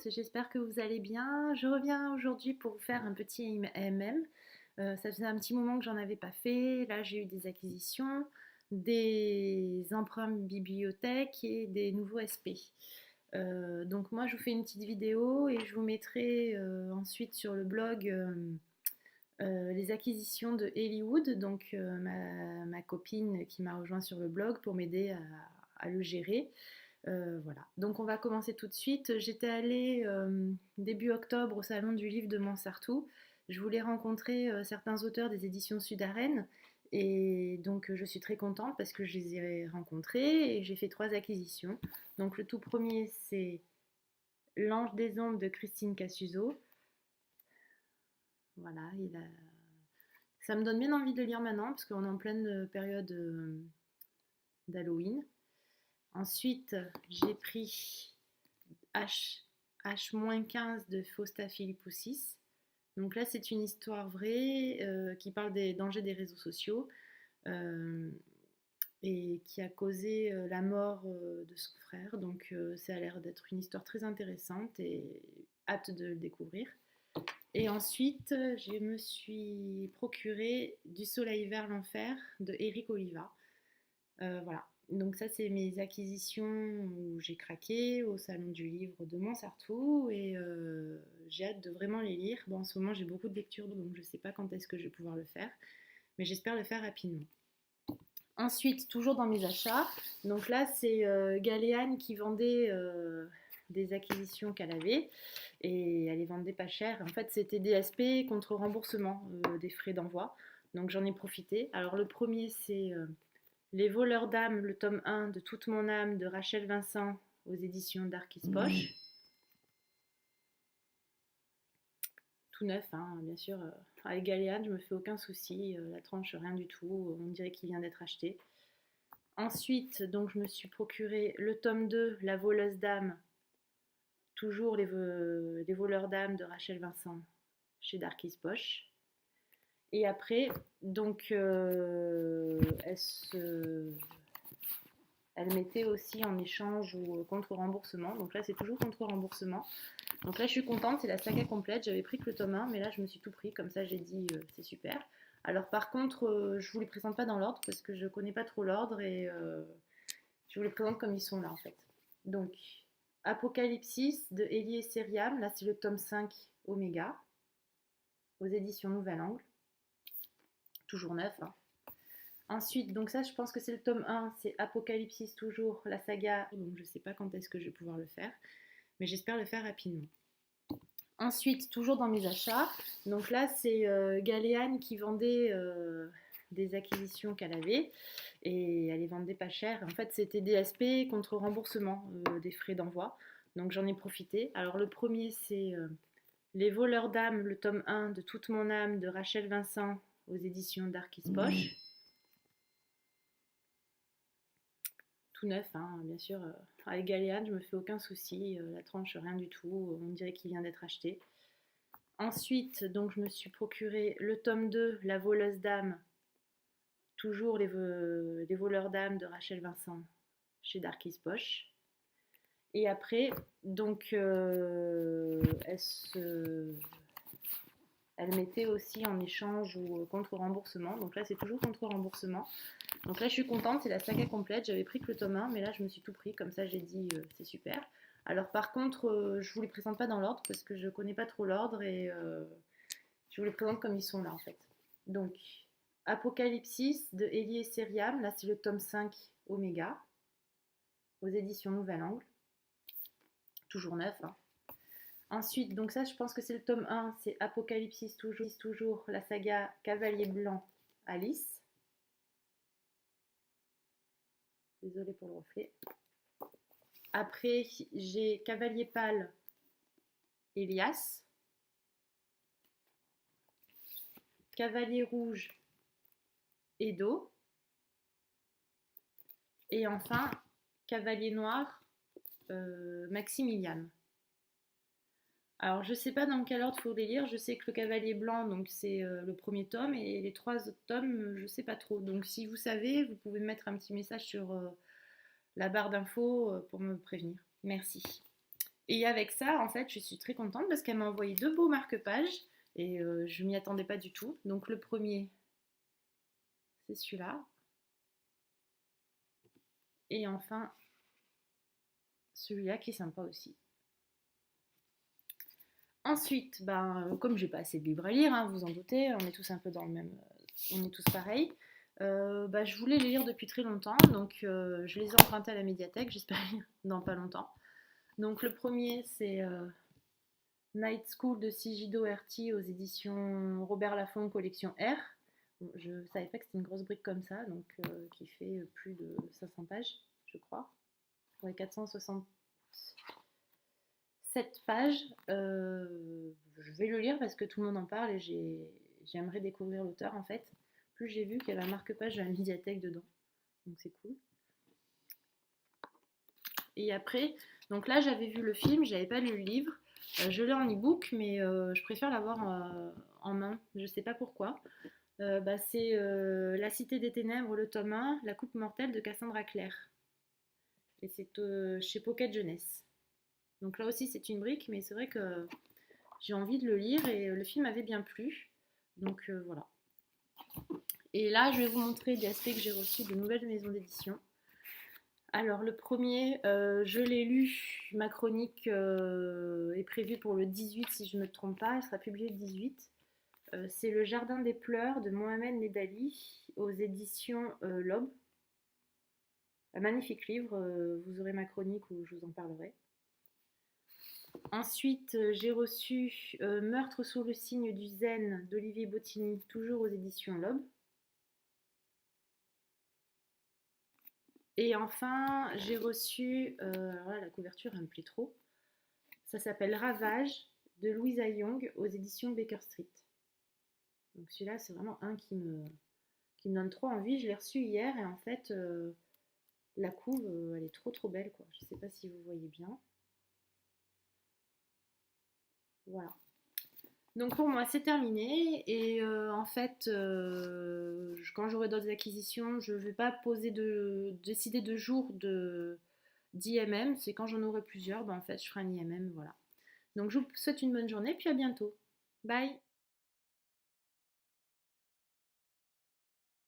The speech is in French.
j'espère que vous allez bien. Je reviens aujourd'hui pour vous faire un petit MM. Ça faisait un petit moment que j'en avais pas fait. Là, j'ai eu des acquisitions, des emprunts bibliothèques et des nouveaux SP. Donc moi, je vous fais une petite vidéo et je vous mettrai ensuite sur le blog les acquisitions de Hollywood, donc ma copine qui m'a rejoint sur le blog pour m'aider à le gérer. Voilà, donc on va commencer tout de suite. J'étais allée début octobre au Salon du Livre de Montsartou. Je voulais rencontrer certains auteurs des éditions Sud-Arène et donc je suis très contente parce que je les ai rencontrés et j'ai fait 3 acquisitions. Donc le tout premier c'est L'Ange des Ombres de Christine Cassuzot. Voilà, ça me donne bien envie de le lire maintenant parce qu'on est en pleine période d'Halloween. Ensuite, j'ai pris H-15 de Fausta Philippoussis. Donc là, c'est une histoire vraie qui parle des dangers des réseaux sociaux euh, et qui a causé la mort de son frère. Donc ça a l'air d'être une histoire très intéressante et hâte de le découvrir. Et ensuite, je me suis procuré Du Soleil vers l'enfer de Eric Oliva. Voilà. Donc ça, c'est mes acquisitions où j'ai craqué au Salon du Livre de Montsartou et j'ai hâte de vraiment les lire. Bon, en ce moment, j'ai beaucoup de lectures, donc je ne sais pas quand est-ce que je vais pouvoir le faire, mais j'espère le faire rapidement. Ensuite, toujours dans mes achats, donc là, c'est Galéane qui vendait des acquisitions qu'elle avait et elle les vendait pas cher. En fait, c'était des SP contre remboursement des frais d'envoi, donc j'en ai profité. Alors le premier, c'est Les voleurs d'âme, le tome 1 de Toute mon âme de Rachel Vincent aux éditions Darkis Poche. Tout neuf, hein, bien sûr. Avec Galéane, je me fais aucun souci. La tranche, rien du tout. On dirait qu'il vient d'être acheté. Ensuite, donc, je me suis procuré le tome 2, La voleuse d'âme. Toujours les voleurs d'âme de Rachel Vincent chez Darkis Poche. Et après, donc, elle mettait aussi en échange ou contre remboursement. Donc là, c'est toujours contre remboursement. Donc là, je suis contente, c'est la saga complète. J'avais pris que le tome 1, mais là, je me suis tout pris. Comme ça, j'ai dit, c'est super. Alors par contre, je vous les présente pas dans l'ordre parce que je connais pas trop l'ordre et je vous les présente comme ils sont là en fait. Donc, Apocalypsis de Elie et Seriam. Là, c'est le tome 5 Oméga aux éditions Nouvel Angle. Toujours neuf, hein. Ensuite, donc ça, je pense que c'est le tome 1, c'est Apocalypsis toujours, la saga. Donc je sais pas quand est-ce que je vais pouvoir le faire, mais j'espère le faire rapidement. Ensuite, toujours dans mes achats, donc là, c'est Galéane qui vendait des acquisitions qu'elle avait et elle les vendait pas cher. En fait, c'était des SP contre remboursement des frais d'envoi. Donc j'en ai profité. Alors le premier, c'est Les voleurs d'âme, le tome 1 de Toute mon âme de Rachel Vincent aux éditions Darkis Poche. Tout neuf, hein, bien sûr. Avec Galéane, je me fais aucun souci. La tranche, rien du tout. On dirait qu'il vient d'être acheté. Ensuite, donc, je me suis procuré le tome 2, La voleuse d'âme. Toujours les voleurs d'âme de Rachel Vincent chez Darkis Poche. Et après, donc, elle mettait aussi en échange ou contre remboursement. Donc là, c'est toujours contre remboursement. Donc là, je suis contente, c'est la saga complète. J'avais pris que le tome 1, mais là, je me suis tout pris. Comme ça, j'ai dit, c'est super. Alors par contre, je vous les présente pas dans l'ordre parce que je connais pas trop l'ordre et je vous les présente comme ils sont là en fait. Donc, Apocalypsis de Elie et Seriam. Là, c'est le tome 5 Oméga aux éditions Nouvel Angle. Toujours neuf, hein. Ensuite, donc ça, je pense que c'est le tome 1, c'est Apocalypsis toujours, la saga Cavalier Blanc Alice. Désolée pour le reflet. Après, j'ai Cavalier Pâle Elias. Cavalier Rouge Edo. Et enfin, Cavalier Noir Maximilian. Alors, je sais pas dans quel ordre il faut les lire. Je sais que le Cavalier Blanc, donc c'est le premier tome, et les 3 autres tomes, je sais pas trop. Donc, si vous savez, vous pouvez mettre un petit message sur la barre d'infos pour me prévenir. Merci. Et avec ça, en fait, je suis très contente parce qu'elle m'a envoyé 2 beaux marque-pages et je m'y attendais pas du tout. Donc le premier, c'est celui-là. Et enfin, celui-là qui est sympa aussi. Ensuite, ben, comme j'ai pas assez de livres à lire, hein, vous en doutez, on est tous un peu dans le même, on est tous pareils. Bah, je voulais les lire depuis très longtemps, donc je les ai empruntés à la médiathèque, j'espère lire dans pas longtemps. Donc le premier, c'est Night School de Sigido Herty aux éditions Robert Laffont, collection R. Bon, je savais pas que c'était une grosse brique comme ça, donc qui fait plus de 500 pages, je crois. Ouais, 467 pages. Je vais le lire parce que tout le monde en parle et j'aimerais découvrir l'auteur en fait. Plus j'ai vu qu'il y avait un marque-page de la médiathèque dedans, donc c'est cool. Et après, donc là j'avais vu le film, j'avais pas lu le livre. Je l'ai en e-book, mais je préfère l'avoir en main. Je sais pas pourquoi. Bah, c'est La Cité des Ténèbres, le tome 1, La Coupe mortelle de Cassandra Clare. Et c'est chez Pocket Jeunesse. Donc là aussi c'est une brique, mais c'est vrai que j'ai envie de le lire et le film m'avait bien plu. Donc voilà. Et là je vais vous montrer des aspects que j'ai reçus de nouvelles maisons d'édition. Alors le premier, je l'ai lu, ma chronique est prévue pour le 18 si je ne me trompe pas, elle sera publiée le 18. C'est Le Jardin des Pleurs de Mohamed Nedali aux éditions L'Aube. Un magnifique livre, vous aurez ma chronique où je vous en parlerai. Ensuite, j'ai reçu Meurtre sous le signe du zen d'Olivier Bottini, toujours aux éditions L'Aube. Et enfin, j'ai reçu, alors là, la couverture elle me plaît trop, ça s'appelle Ravage de Louisa Young aux éditions Baker Street. Donc celui-là, c'est vraiment un qui me donne trop envie. Je l'ai reçu hier et en fait, la couve, elle est trop trop belle, quoi. Je ne sais pas si vous voyez bien. Voilà. Donc pour moi, c'est terminé. Et en fait, quand j'aurai d'autres acquisitions, je ne vais pas décider de jour d'IMM. C'est quand j'en aurai plusieurs, ben en fait, je ferai un IMM. Voilà. Donc je vous souhaite une bonne journée, puis à bientôt. Bye!